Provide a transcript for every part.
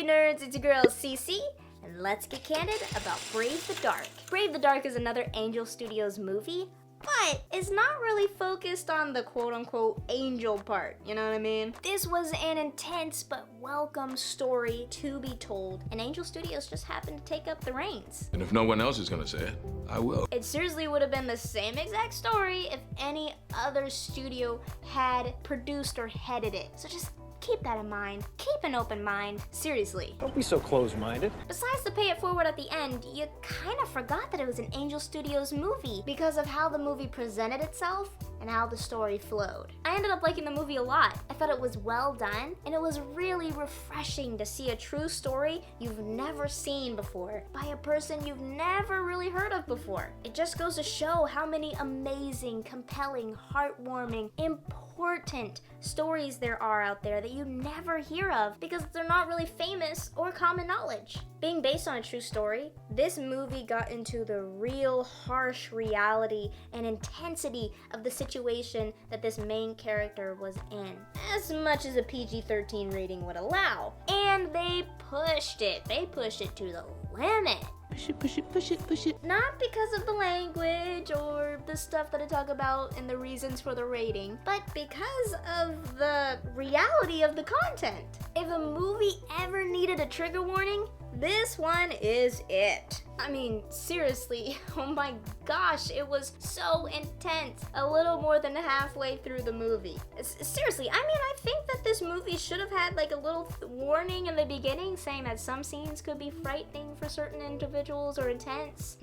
you nerds? It's your girl Cece, and let's get candid about Brave the Dark. Brave the Dark is another Angel Studios movie, but it's not really focused on the quote-unquote angel part, you know what I mean? This was an intense but welcome story to be told, and Angel Studios just happened to take up the reins. And if no one else is gonna say it, I will. It seriously would have been the same exact story if any other studio had produced or headed it. So just keep that in mind. Keep an open mind. Seriously. Don't be so close-minded. Besides the pay it forward at the end, you kind of forgot that it was an Angel Studios movie because of how the movie presented itself and how the story flowed. I ended up liking the movie a lot. I thought it was well done, and it was really refreshing to see a true story you've never seen before by a person you've never really heard of before. It just goes to show how many amazing, compelling, heartwarming, important stories there are out there that you never hear of because they're not really famous or common knowledge. Being based on a true story, this movie got into the real harsh reality and intensity of the situation that this main character was in, as much as a PG-13 rating would allow. And they pushed it. They pushed it to the limit. Push it, push it, push it, push it. Not because of the language or the stuff that I talk about and the reasons for the rating, but because of the reality of the content. If a movie ever needed a trigger warning, this one is it. I mean, seriously, oh my gosh, it was so intense. A little more than halfway through the movie. Seriously, I mean, I think that this movie should have had like a little warning in the beginning saying that some scenes could be frightening for certain individuals or intense.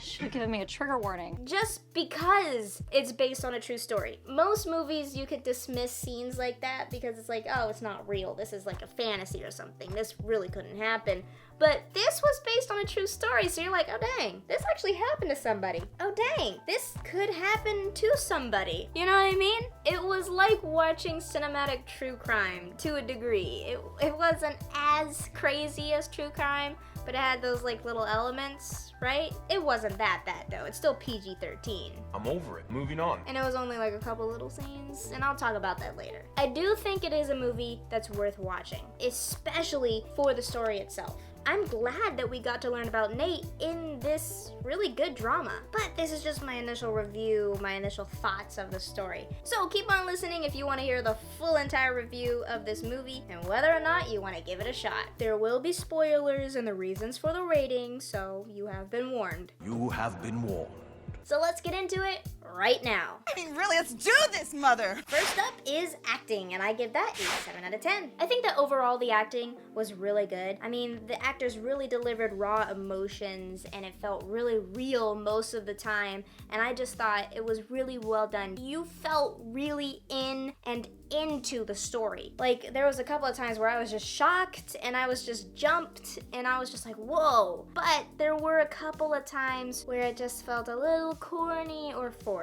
Should have given me a trigger warning. Just because it's based on a true story. Most movies you could dismiss scenes like that because it's like, oh, it's not real. This is like a fantasy or something. This really couldn't happen. But this was based on a true story, so you're like, oh dang, this actually happened to somebody. Oh dang, this could happen to somebody. You know what I mean? It was like watching cinematic true crime to a degree. It wasn't as crazy as true crime, but it had those like little elements, right? It wasn't that bad though. It's still PG-13. I'm over it. Moving on. And it was only like a couple little scenes, and I'll talk about that later. I do think it is a movie that's worth watching, especially for the story itself. I'm glad that we got to learn about Nate in this really good drama. But this is just my initial review, my initial thoughts of the story. So keep on listening if you want to hear the full entire review of this movie and whether or not you want to give it a shot. There will be spoilers and the reasons for the rating, so you have been warned. You have been warned. So let's get into it right now. I mean, really, let's do this, mother! First up is acting, and I give that a 7 out of 10. I think that overall the acting was really good. I mean, the actors really delivered raw emotions, and it felt really real most of the time, and I just thought it was really well done. You felt really in and into the story. Like, there was a couple of times where I was just shocked, and I was just jumped, and I was just like, whoa. But there were a couple of times where it just felt a little corny or forced.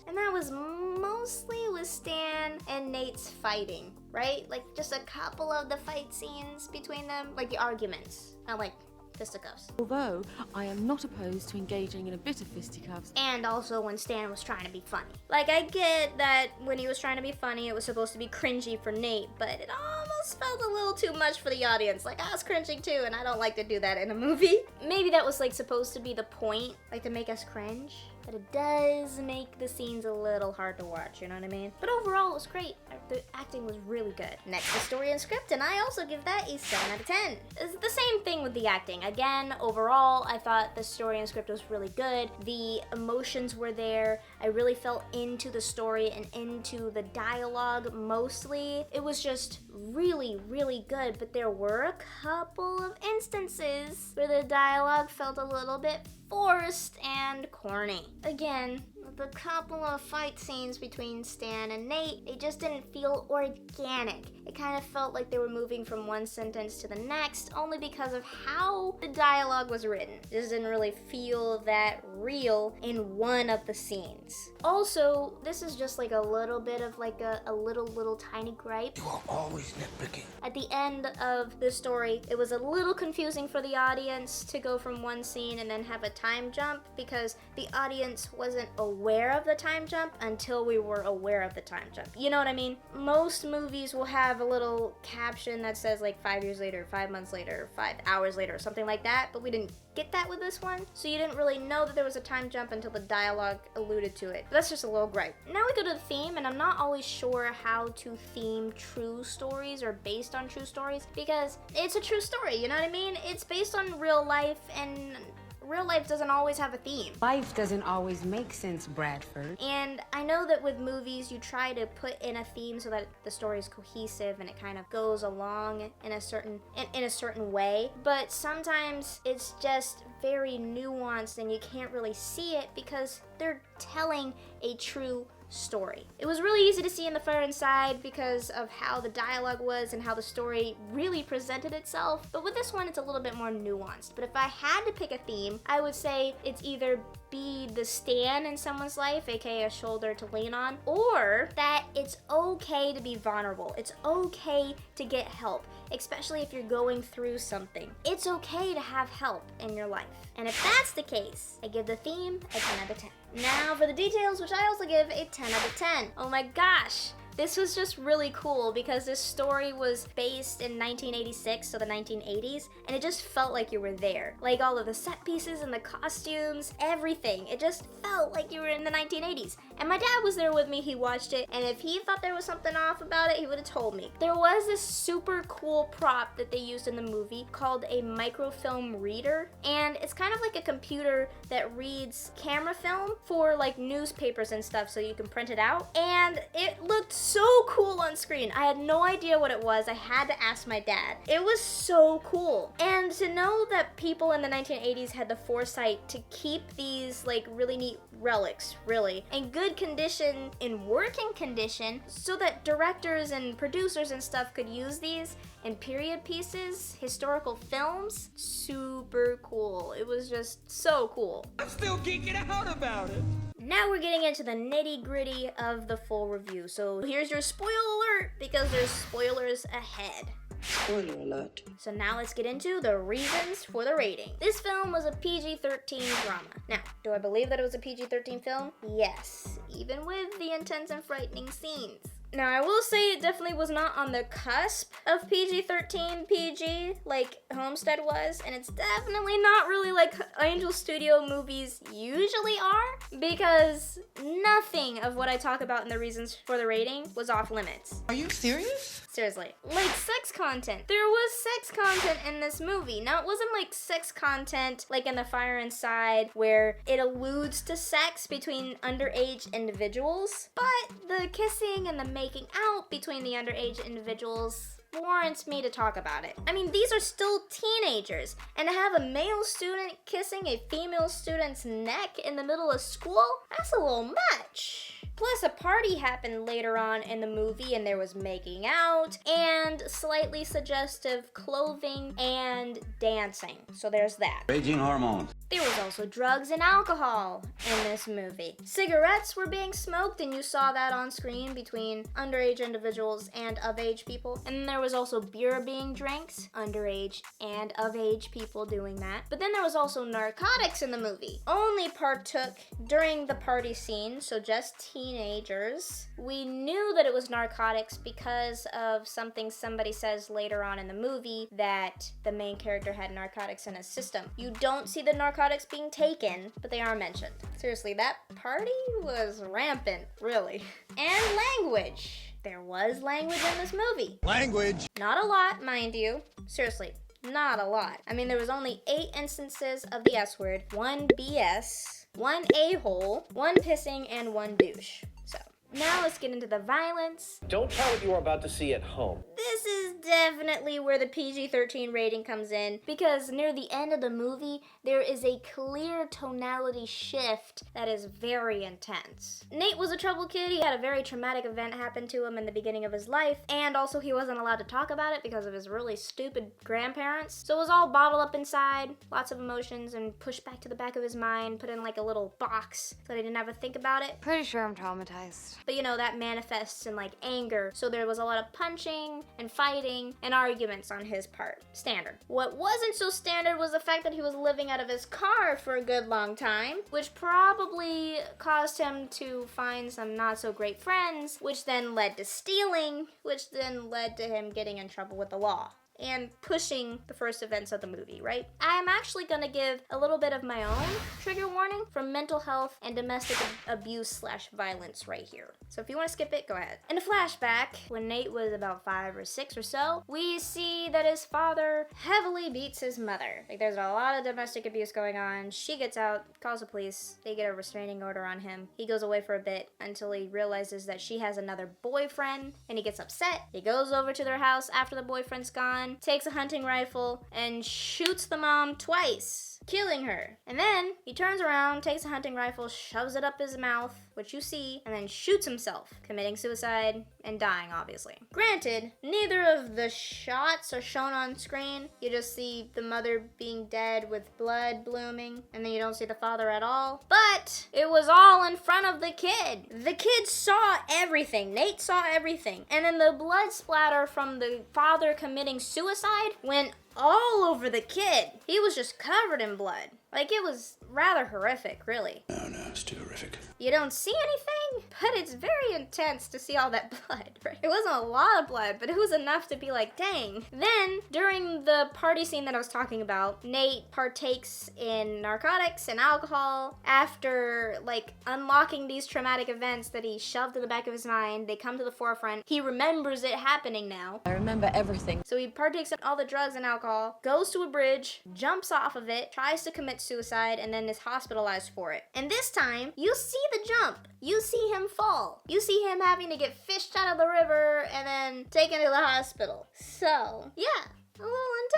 And that was mostly with Stan and Nate's fighting, right? Like, just a couple of the fight scenes between them, like the arguments, not like fisticuffs. Although, I am not opposed to engaging in a bit of fisticuffs. And also when Stan was trying to be funny. Like, I get that when he was trying to be funny, it was supposed to be cringy for Nate, but it almost felt a little too much for the audience. Like, I was cringing too, and I don't like to do that in a movie. Maybe that was, like, supposed to be the point, like, to make us cringe. But it does make the scenes a little hard to watch, you know what I mean? But overall, it was great. The acting was really good. Next, the story and script, and I also give that a 7 out of 10. It's the same thing with the acting. Again, overall, I thought the story and script was really good. The emotions were there. I really felt into the story and into the dialogue mostly. It was just really, really good, but there were a couple of instances where the dialogue felt a little bit forced and corny. Again, the couple of fight scenes between Stan and Nate, it just didn't feel organic. It kind of felt like they were moving from one sentence to the next only because of how the dialogue was written. It just didn't really feel that real in one of the scenes. Also, this is just like a little bit of like a little tiny gripe. You are always nitpicking. At the end of the story, it was a little confusing for the audience to go from one scene and then have a time jump because the audience wasn't aware aware of the time jump until we were aware of the time jump. You know what I mean? Most movies will have a little caption that says like 5 years later, 5 months later, 5 hours later, something like that, but we didn't get that with this one, so you didn't really know that there was a time jump until the dialogue alluded to it. But that's just a little gripe. Now we go to the theme, and I'm not always sure how to theme true stories or based on true stories, because it's a true story, you know what I mean? It's based on real life, and real life doesn't always have a theme. Life doesn't always make sense, Bradford. And I know that with movies, you try to put in a theme so that the story is cohesive and it kind of goes along in a certain way. But sometimes it's just very nuanced and you can't really see it because they're telling a true story. It was really easy to see in The Fire Inside because of how the dialogue was and how the story really presented itself, but with this one it's a little bit more nuanced. But if I had to pick a theme, I would say it's either be the stand in someone's life, aka a shoulder to lean on, or that it's okay to be vulnerable. It's okay to get help, especially if you're going through something. It's okay to have help in your life. And if that's the case, I give the theme a 10 out of 10. Now for the details, which I also give a 10 out of 10. Oh my gosh! This was just really cool because this story was based in 1986, so the 1980s, and it just felt like you were there. Like all of the set pieces and the costumes, everything. It just felt like you were in the 1980s. And my dad was there with me, he watched it, and if he thought there was something off about it, he would have told me. There was this super cool prop that they used in the movie called a microfilm reader, and it's kind of like a computer that reads camera film for like newspapers and stuff so you can print it out, and it looked so cool on screen. I had no idea what it was. I had to ask my dad. It was so cool. And to know that people in the 1980s had the foresight to keep these like really neat relics, really, in good condition, in working condition, so that directors and producers and stuff could use these in period pieces, historical films. Super cool. It was just so cool. I'm still geeking out about it. Now we're getting into the nitty-gritty of the full review. So here's your spoiler alert, because there's spoilers ahead. Spoiler alert. So now let's get into the reasons for the rating. This film was a PG-13 drama. Now, do I believe that it was a PG-13 film? Yes, even with the intense and frightening scenes. Now, I will say it definitely was not on the cusp of PG-13 PG like Homestead was, and it's definitely not really like Angel Studio movies usually are, because nothing of what I talk about in the reasons for the rating was off limits. Are you serious? Seriously. Like sex content. There was sex content in this movie. Now, it wasn't like sex content like in The Fire Inside where it alludes to sex between underage individuals, but the kissing and the making out between the underage individuals warrants me to talk about it. I mean, these are still teenagers, and to have a male student kissing a female student's neck in the middle of school, that's a little much. Plus, a party happened later on in the movie, and there was making out, and slightly suggestive clothing and dancing. So there's that. Raging hormones. There was also drugs and alcohol in this movie. Cigarettes were being smoked, and you saw that on screen between underage individuals and of-age people. And then there was also beer being drank, underage and of-age people doing that. But then there was also narcotics in the movie. Only partook during the party scene, so just teenagers. We knew that it was narcotics because of something somebody says later on in the movie, that the main character had narcotics in his system. You don't see the narcotics being taken, but they are mentioned. Seriously, that party was rampant, really. And language. There was language in this movie. Language. Not a lot, mind you. Seriously, not a lot. I mean, there was only 8 instances of the S word, 1 BS, 1 a-hole, 1 pissing, and 1 douche. So, now let's get into the violence. Don't try what you are about to see at home. This is definitely where the PG-13 rating comes in, because near the end of the movie, there is a clear tonality shift that is very intense. Nate was a troubled kid. He had a very traumatic event happen to him in the beginning of his life, and also he wasn't allowed to talk about it because of his really stupid grandparents. So it was all bottled up inside, lots of emotions, and pushed back to the back of his mind, put in like a little box so that he didn't have to think about it. Pretty sure I'm traumatized. But you know, that manifests in like anger. So there was a lot of punching and fighting and arguments on his part. Standard. What wasn't so standard was the fact that he was living out of his car for a good long time, which probably caused him to find some not so great friends, which then led to stealing, which then led to him getting in trouble with the law and pushing the first events of the movie, right? I'm actually gonna give a little bit of my own trigger warning for mental health and domestic abuse/violence right here. So if you wanna skip it, go ahead. In a flashback, when Nate was about 5 or 6 or so, we see that his father heavily beats his mother. Like, there's a lot of domestic abuse going on. She gets out, calls the police, they get a restraining order on him. He goes away for a bit until he realizes that she has another boyfriend, and he gets upset. He goes over to their house after the boyfriend's gone, takes a hunting rifle, and shoots the mom twice, killing her. And then he turns around, takes a hunting rifle, shoves it up his mouth, which you see, and then shoots himself, committing suicide and dying, obviously. Granted, neither of the shots are shown on screen. You just see the mother being dead with blood blooming, and then you don't see the father at all. But it was all in front of the kid. The kid saw everything. Nate saw everything. And then the blood splatter from the father committing suicide went all over the kid. He was just covered in blood. Like, it was rather horrific, really. No, it's too horrific. You don't see anything, but it's very intense to see all that blood, right? It wasn't a lot of blood, but it was enough to be like, dang. Then, during the party scene that I was talking about, Nate partakes in narcotics and alcohol. After, like, unlocking these traumatic events that he shoved in the back of his mind, they come to the forefront. He remembers it happening now. I remember everything. So he partakes in all the drugs and alcohol, goes to a bridge, jumps off of it, tries to commit suicide, and then is hospitalized for it. And this time, you see the jump. You see him fall. You see him having to get fished out of the river and then taken to the hospital. So, yeah, a little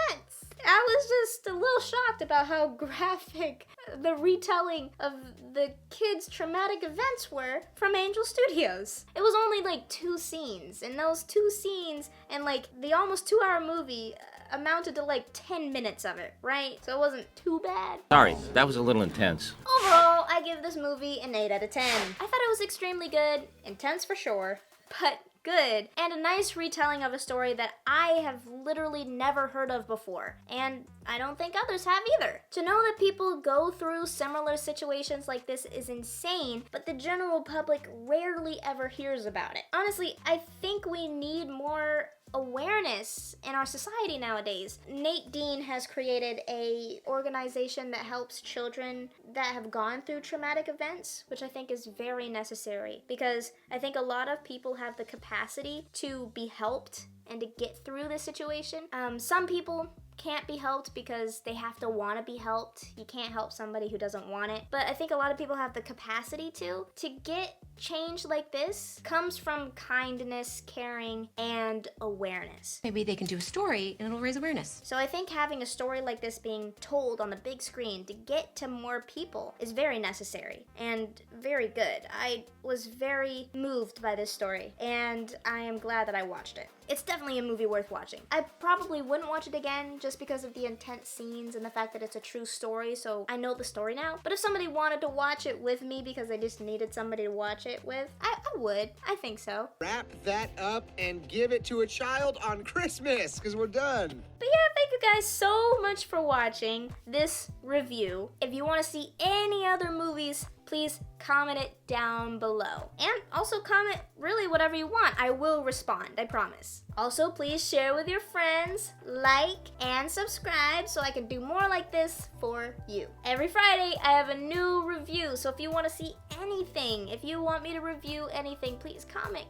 intense. I was just a little shocked about how graphic the retelling of the kids' traumatic events were from Angel Studios. It was only like 2 scenes, and those 2 scenes and like the almost 2-hour movie amounted to like 10 minutes of it, right? So it wasn't too bad. Sorry, that was a little intense. Overall, I give this movie an 8 out of 10. I thought it was extremely good, intense for sure, but good, and a nice retelling of a story that I have literally never heard of before, and I don't think others have either. To know that people go through similar situations like this is insane, but the general public rarely ever hears about it. Honestly, I think we need more awareness in our society nowadays. Nate Dean has created a organization that helps children that have gone through traumatic events, which I think is very necessary, because I think a lot of people have the capacity to be helped and to get through this situation. Some people can't be helped because they have to want to be helped. You can't help somebody who doesn't want it. But I think a lot of people have the capacity to get change like this comes from kindness, caring, and awareness. Maybe they can do a story and it'll raise awareness. So I think having a story like this being told on the big screen to get to more people is very necessary and very good. I was very moved by this story, and I am glad that I watched it. It's definitely a movie worth watching. I probably wouldn't watch it again just because of the intense scenes and the fact that it's a true story, so I know the story now. But if somebody wanted to watch it with me because they just needed somebody to watch it with, I would. I think so. Wrap that up and give it to a child on Christmas, because we're done. But yeah, thank you guys so much for watching this review. If you want to see any other movies, please comment it down below. And also comment really whatever you want. I will respond, I promise. Also, please share with your friends, like, and subscribe so I can do more like this for you. Every Friday, I have a new review, so if you want to see anything, if you want me to review anything, please comment,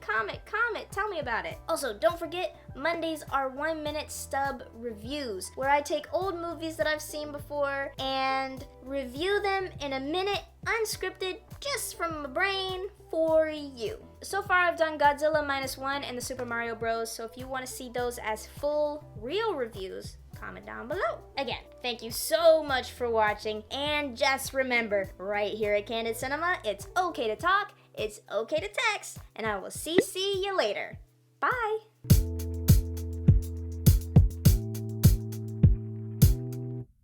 tell me about it. Also, don't forget, Mondays are 1-minute stub reviews, where I take old movies that I've seen before and review them in a minute, unscripted, just from my brain for you. So far, I've done Godzilla -1 and the Super Mario Bros. So if you want to see those as full, real reviews, comment down below. Again, thank you so much for watching, and just remember, right here at Candid Cinema, it's okay to talk, it's okay to text, and I will see you later. Bye!